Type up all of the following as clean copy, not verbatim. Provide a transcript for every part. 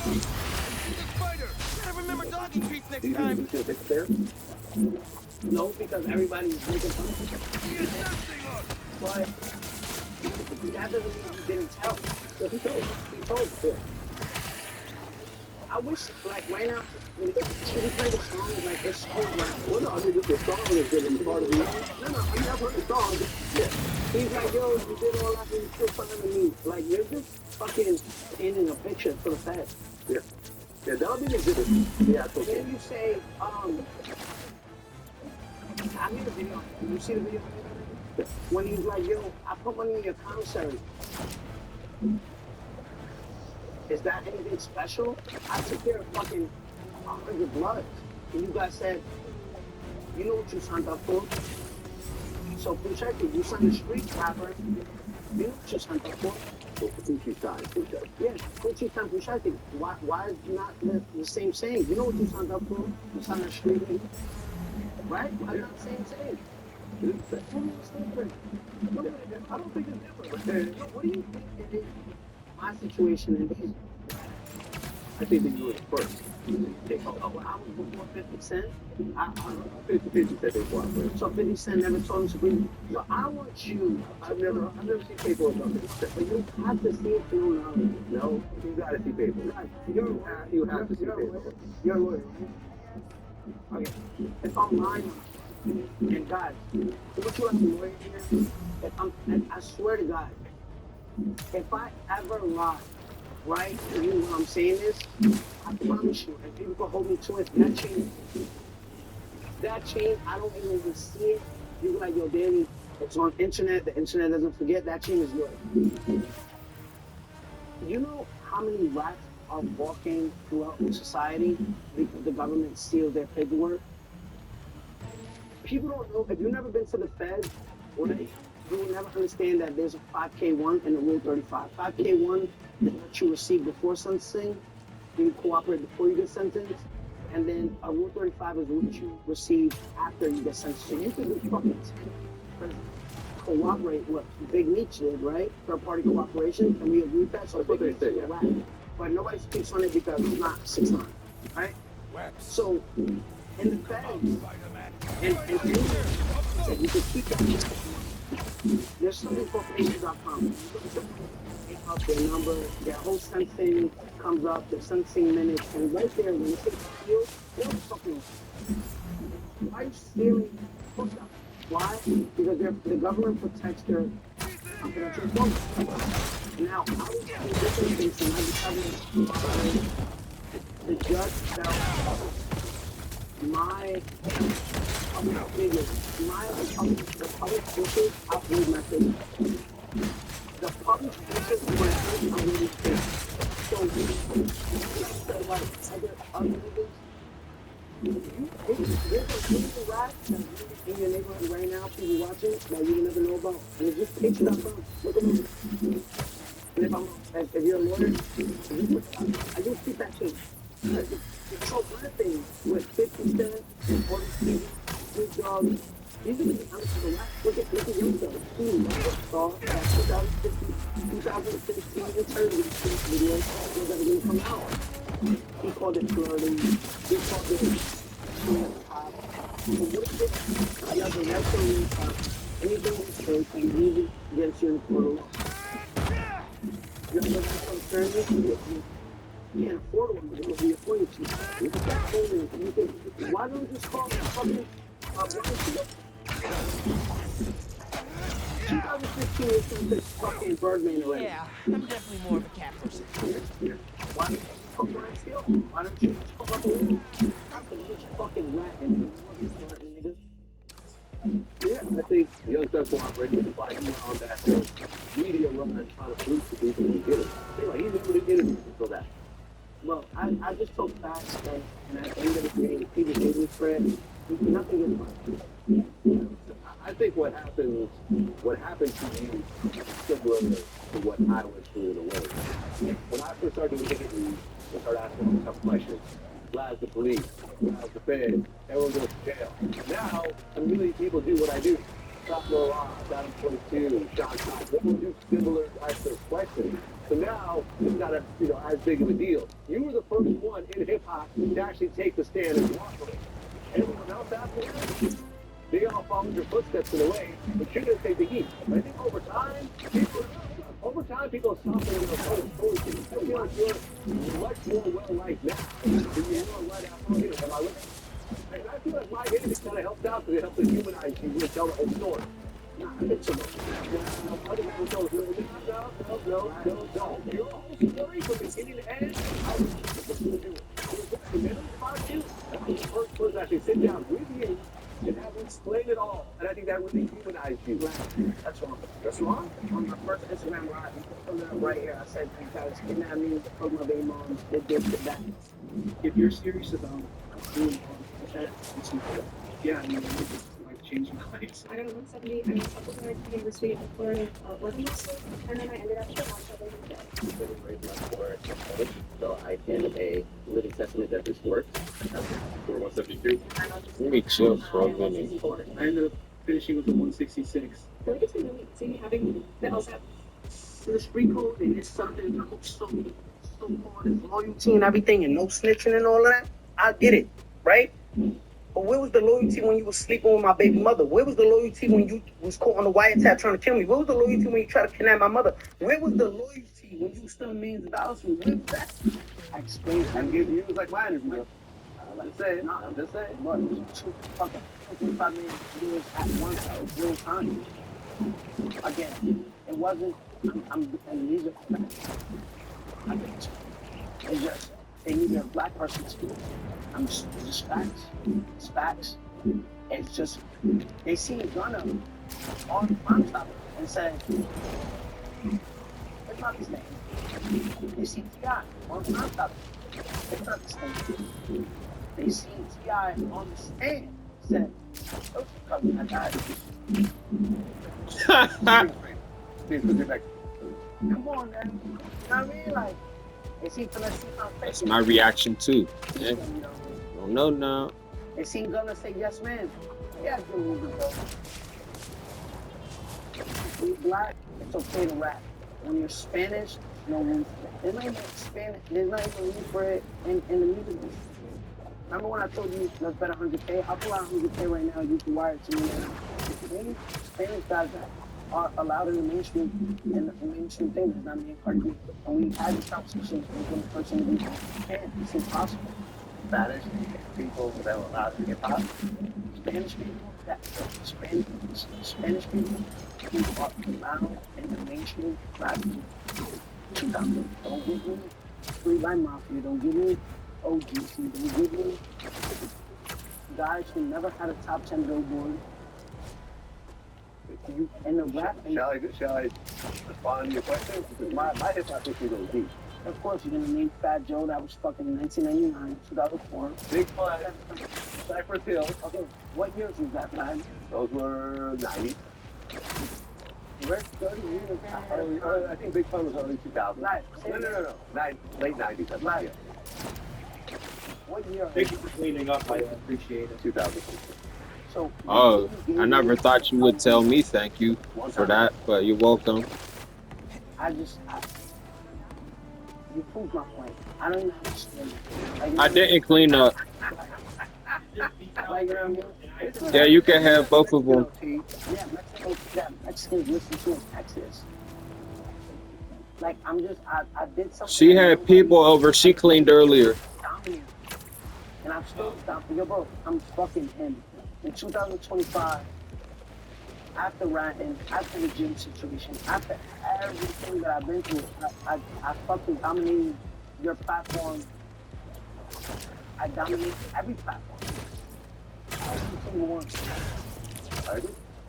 Spider! Gotta remember doggy treats Do next you think time. we should fix there? No, because everybody's making fun. He has nothing on. But that doesn't mean he didn't tell. Yeah, he told. He told. Yeah. I wish, like, right now, should we play the song? Like, it's so like, Well, no, I mean, just the song is good. It's part of the no, I mean, I've heard the song. Yeah. He's like, yo, you did all that and you still finding me. Like, you're just fucking painting a picture for the fans. Yeah. Yeah, that'll be the exhibit. Yeah, it's okay. Then you say, I made a video. You see the video? When he's like, yo, I put money in your commissary. Is that anything special? I took care of fucking 100 bloods. And you guys said, you know what you signed up for? So, check it. You signed a street rapper. You know what you signed up for? So, Pucci signed, Pucci. Yeah, Pucci signed Pucci. Why is not the same saying? You know what you signed up for? You signed a street nigga. Right? Why not the same saying? It is the same. I don't think it's different. What do you think it is? My situation and his. I think that you were the first. I was before 50 Cent. 50 said they were. So 50 Cent never told him to bring. So I want you. I've never seen paper about this. But you have to see it through knowledge. No, you gotta see paper. Right. You have to see you're a paper. lawyer. You're a lawyer. Okay. If I'm lying, and God, what you like a lawyer here? I swear to God, if I ever lie, right, to you when I'm saying this, I promise you, and people can hold me to it, that chain, I don't even see it. You be like, yo, Danny, it's on internet, the internet doesn't forget, that chain is yours. You know how many rats are walking throughout society because the government steals their paperwork? People don't know, if you've never been to the Fed, right, you will never understand that there's a 5K1 and a Rule 35. 5K1 is what you receive before sentencing, you cooperate before you get sentenced, and then a Rule 35 is what you receive after you get sentenced. So you can do fucking 10 cooperate what Big Meech did, right? Third party cooperation, and we agree with that, so Big Meech is a rat. But nobody speaks on it because he's not 6'9", right? So, in the Fed, and you can keep that. There's something called Pages.com. They up their number, their whole sentencing comes up, their sentencing minutes, and right there, when you take the field, they're fucking. Why are you stealing hookup? Why? Because the government protects their confidential information. Now, I was in different things, and I decided the judge felt my public figures, the public figures outweighed my figures. The public figures were outweighed figures. So, like other niggas, there's a rat in your neighborhood right now, people watching, that you will never know about. And it's just pictures up, look at me. And if you're a lawyer, I just keep that too. So one thing with 50 Cent and 40 Snoop Dogg, these are the honest to the left. Look at Young Thug. He saw that 2016 interview video was never going to come out. He called it flirting. He called it pop. So what is it? You have the right to anything you say can be used against you in court. You have the right to attorney. You can't afford one, but it will be appointed to you. You can start holding it. Why don't you just call it fucking 2015 is this fucking Birdman already. Yeah, I'm definitely more of a cat person. Why don't you fuck around still? Why don't you just fuck up a little? How can you just fucking rat and nigga? Yeah, I think Young Thug will already fight on that media run trying to boost the people who get it. Like, he's able to get it so that. Well, I just told facts that, and at the end of the day, people gave me credit. Nothing is mine. I think what happened to you is similar to what I went through in a way. When I first started doing interviews, I started asking all tough questions. Lies the police, lies the feds, everyone goes to jail. Now, a million people do what I do. Stop Laurent, Adam 22, Sean Cox, everyone do similar types of questions. So So now it's not a as big of a deal. You were the first one in hip hop to actually take the stand and walk away. Everyone else after that, they all followed your footsteps in a way, but you're gonna take the heat. But I think over time, people stop and tell the story to you. I feel like you're much more well liked now than you were right after you. Am I right? And I feel like my image kind of helped out because it helped to humanize you and tell the whole story. Nah, it's a other people tell us, no. Your whole story from beginning to end, I was the middle about you. I was the first person to actually sit down with you and have you explain it all. And I think that really humanized you. That's wrong. That's wrong? On my first Instagram live, you can put it up right here. I said, you guys kidnapped me, took my baby mom, did this, did that. If you're serious about doing that, yeah, I mean, it's like changing lives. I got a 170. I was supposed to go to the University of Florida working school, and then I ended up at So I can a living testament that this works. For 172. Let me chill for a minute. I ended up finishing with the 166. I feel like it's really easy having the LSAT. This free code and it's something so-called loyalty and everything and no snitching and all of that. I get it, right? But where was the loyalty when you was sleeping with my baby mother? Where was the loyalty when you was caught on the wiretap trying to kill me? Where was the loyalty when you tried to kidnap my mother? Where was the loyalty when you stole millions of dollars from me? Where was that? I explained. I'm giving you like my interview. I'm saying, no, I'm just saying. But 25 million years at once at real time. Again, it wasn't. And these are facts. I think it's just they need a black person to do it. It's just facts. It's facts. It's just they see a gunner on Crime Stopper and say, "It's not his name." They see T.I. on Crime Stopper. It's not his name. They see T.I. on the stand. Said, "Oh, cousin, I died." Please put it back. Come on, man. You know what I mean? Like, they see Felicity on Facebook. That's my reaction too. Yeah. You know, Don't know now. they see Gunna say, "Yes, man." Yeah, good movie, bro. When you're black, it's okay to rap. When you're Spanish, no room for it. There's not even Spanish. There's not even room for it in the music business. Remember when I told you let's bet 100K? I'll pull out 100K right now. You can wire it to me now. Many Spanish guys that are allowed in the mainstream and the mainstream thing is not being Cardi B. And we had this conversation with one person who can't. It's impossible. Spanish people that were allowed to hip hop. Spanish people Spanish people who are allowed in the mainstream classroom. Don't give me Free Line Mafia, don't give me OGC, don't give me guys who never had a top 10 billboard. You in the rap and Shall I respond to your question? Because my hip hop history goes deep. of course you're gonna name Fat Joe, that was fucking 1999, 2004. Big Pun, Cypress Hill. Okay, what years was that, man? Those were 90. We're 30 years I think Big Pun was early 2000. Right. No. Late 90s. That's Right. What year? Thank you for cleaning up. I appreciate it. 2000. So, Oh, I never thought you would tell me thank you for that, but you're welcome. You proved my point. I don't even understand. Like, I didn't clean up. Like, you know what I mean? Yeah, you can have both of them. Yeah, Mexicans listen to his Texas. Like, I did something. She had people over. She cleaned earlier. Dominated. And I'm still stopping. Yo, bro, I'm fucking him. In 2025, after ranting, after the gym situation, after everything that I've been through, I fucking dominated your platform. I dominated every platform. Every single one.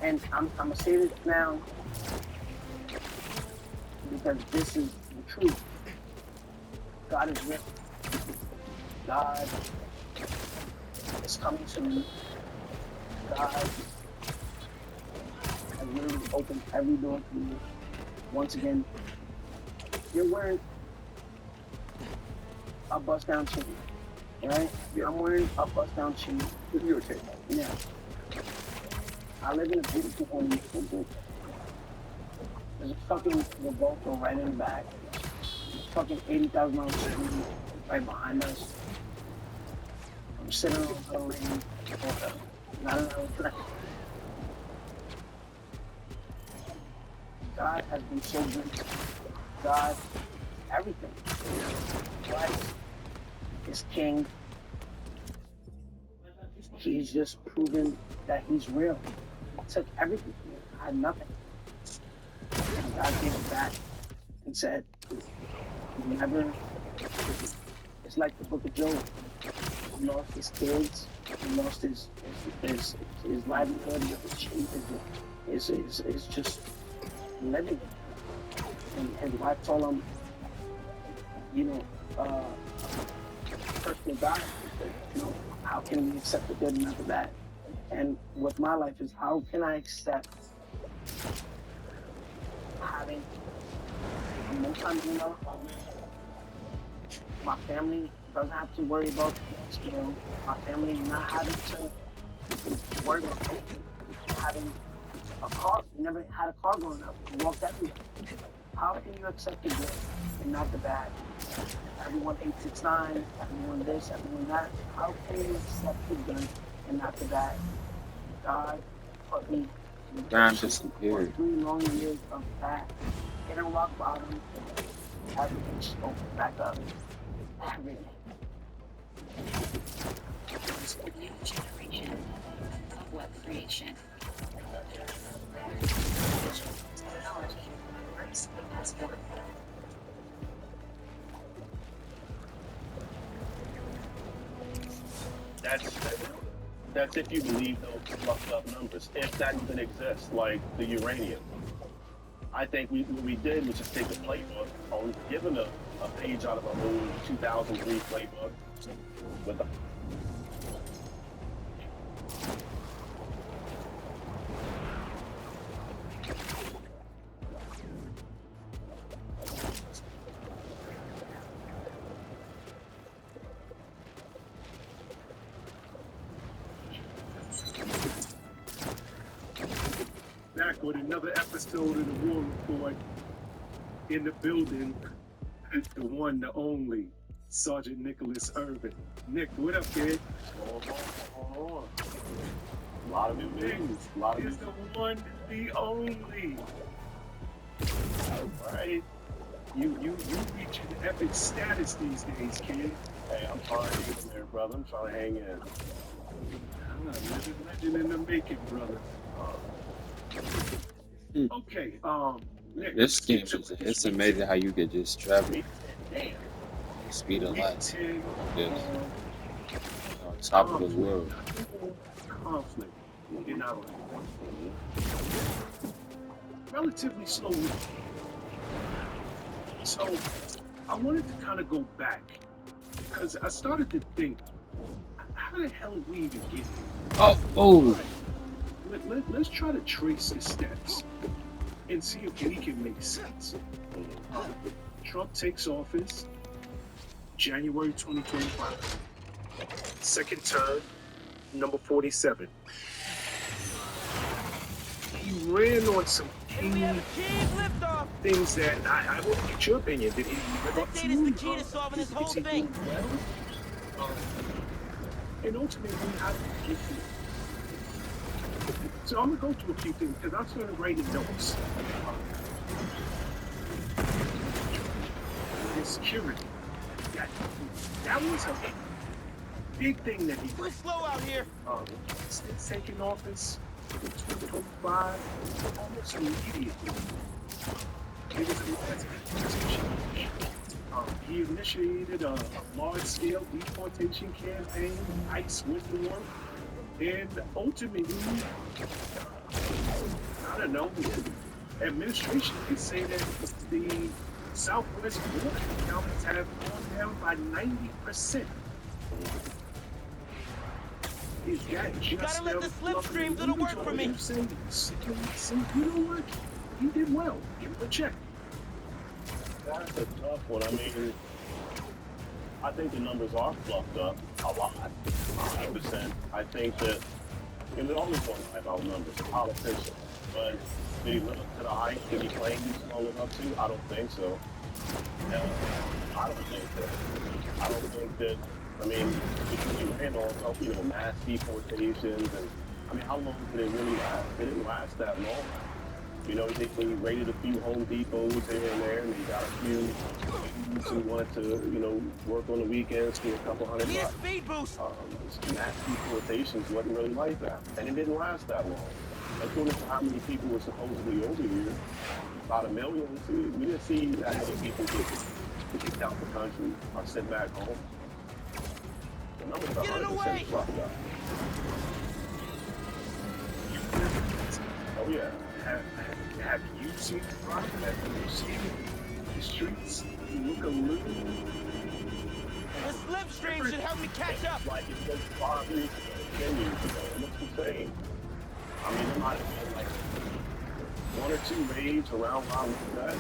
And I'm gonna say this now because this is the truth. God is with me. God is coming to me. God has really opened every door for me. Once again, you're wearing a bust down chain, right? Yeah. I'm wearing a bust down chain. This is your chain. Yeah. I live in a beautiful home. There's a fucking revolver right in the back. fucking 80,000 miles right behind us. I'm sitting on the lane. Not another. God has been so good. God, everything. Christ is king. He's just proven that he's real. He took everything from me. I had nothing. And God gave it back and said, never. It's like the book of Job. He lost his kids. He lost his livelihood. Is just living. And his wife told him, you know, personally God, you know, how can we accept the good and not the bad? And with my life is, how can I accept having a multi-millionaire home? My family doesn't have to worry about, you know, my family not having to worry about having a car. We never had a car growing up. We walked everywhere. How can you accept the good and not the bad? Everyone 869, everyone this, everyone that. How can you accept the good and not the bad? God put me for 3 long years of that. Hitting rock bottom, everything just opened back up. Everything. It's a new generation of web creation. Technology works as one. That's if you believe those fluffed up numbers, if that even exists, like the uranium. I think what we did was just take a playbook, or given a page out of an old 2003 playbook with a back with another episode of the War Report. In the building, the one, the only, Sergeant Nicholas Irvin. Nick, what up, kid? hold on. A lot of new things. A lot of He's new the one, the only. right. You reaching epic status these days, kid. Hey, I'm trying to get in there, brother. I'm trying to hang in. Living legend in the making, brother. Okay, Nick, This game is, it's amazing how you could just travel damn. speed of light. 10, Yes. On top of the world. conflict in our relatively slowly. So I wanted to kind of go back because I started to think, how the hell did we even get here? Oh. Let's try to trace the steps and see if we can make sense. Trump takes office January 2025. Second term, number 47. He ran on some key We have achieved liftoff. things that I will get your opinion. Did he live up That to? date is the key to solving this whole Is he thing. doing well? And ultimately, how did he get here? So I'm gonna go through a few things because I started writing notes. And security. That was a big thing that he We're slow out here. since taking office in 2025, almost immediately. He was he initiated a large-scale deportation campaign, ICE reform, and ultimately, I don't know, the administration could say that the Southwest border counties have gone down by 90%. Is that just Gotta let the slipstream do the work for me. See, you know what? He did well. Give him a check. That's a tough one. I mean, I think the numbers are fluffed up a lot. 100%. I think that, and it always don't lie about numbers, politicians. But did he live up to the height? Did he claim he's going to live up to? I don't think so. Now, I don't think that, I mean, we ran on, mass deportations, and, I mean, how long did it really last? It didn't last that long. They raided a few Home Depots here and there, and they got a few students who wanted to, work on the weekends for a couple $100. Need a speed boost. Mass deportations wasn't really like that, and it didn't last that long. According to how many people were supposedly over here, about 1 million. We didn't see that many people get kicked out the country or sent back home. The numbers are Get it 100% away! fucked up. Oh yeah. Have you seen the crime? Have you seen the streets look a little? The slipstream should help me catch up. Like it was 5 years ago, 10 years ago. It looks the same. I mean, there might have been like 1 or 2 raids around where I lived at. In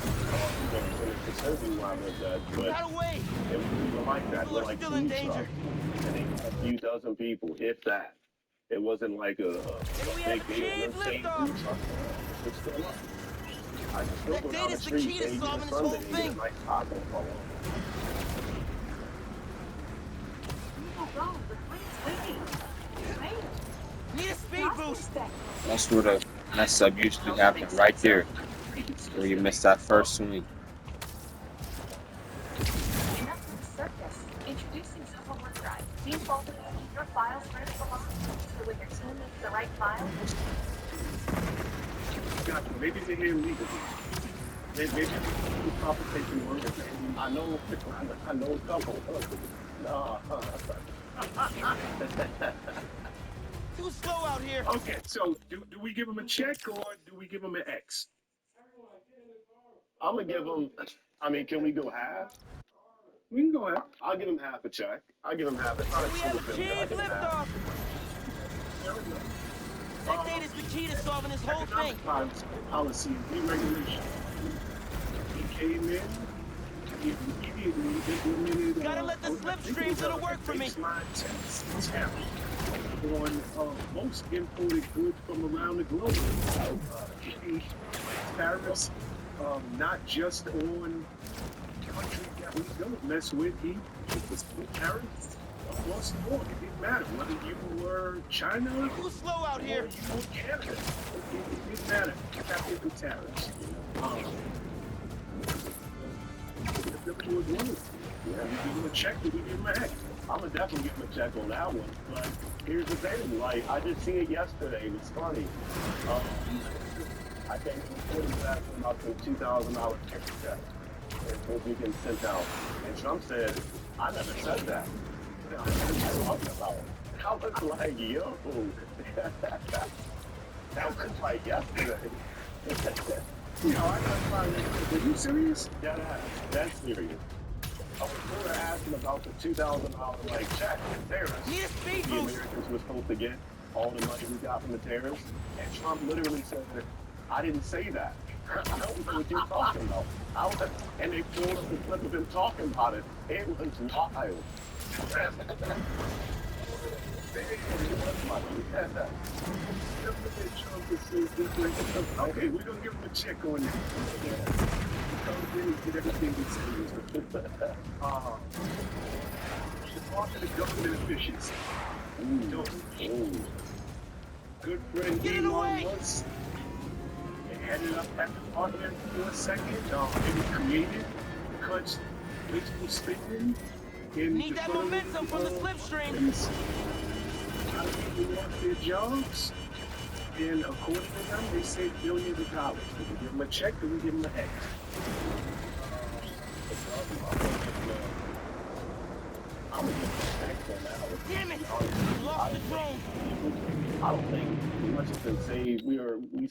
the vicinity where I lived at, but Gotta wait. it wasn't like that. People are Like still in food danger. trucks, and they had a few dozen people, if that. It wasn't like a We big have deal. achieved Let's say liftoff. food trucks. It's still up. I just That go down data's the street key to Saturday solving and this whole Sunday and get thing. a nice taco fall. Oh, wrong. The plane's waiting. Right? Need a speed boost. That's where the mess up used to happen, right there. Where you missed that first swing. Enough of the circus. Introducing Civil War Drive. Default to keep your files where they belong. So when your team needs the right file, Got you. Maybe they're here legally. Maybe the compensation workers. I know a couple. No. Too slow out here. Okay, so do we give them a check or do we give them an X? I'm gonna give them. I mean, can we go half? We can go ahead. I'll give them half a check. I'll give them half. It's not a We single have thing. I'll achieved give them half. liftoff. That data's the key to solving this whole thing. Economic policy and deregulation. He came in, he immediately implemented. Gotta let the slipstream do the work for me. Baseline tariff on most imported goods from around the globe. Tariffs, not just on countries that we don't mess with. He was tariffs across the board. It didn't matter whether you were China Too slow out here. or you were Canada. It didn't matter. You have to put tariffs. We give him a check, we give him a heck. I'm gonna definitely give them a check on that one. But here's the thing, like I just seen it yesterday. It was funny. I think it was asking about the $2,000 check that we can send out, and Trump said, "I never said that." I was talking about. I was like, yo, that was like yesterday. You know, I got find are you serious? Yeah, that's serious. I was sort of asking about the $2,000 like check and tariffs. Need a speed The boost. Americans were supposed to get all the money we got from the tariffs, and Trump literally said that I didn't say that. I don't know what you're talking about. And they pulled up the clip of him talking about it. It was wild. Okay, we're gonna give him a check on that. Get everything we say. Talk to the government officials. Good friend Get it away. Elon Musk headed up that department for a second. It was created cuts wasteful spending. Need that momentum from the slipstream. How people lost their jobs, and according to them, they saved billions of dollars. Do we give them a check or we give them an X? I'm gonna get back on that one. Damn it! Lost the drone. I don't think much has been saved. We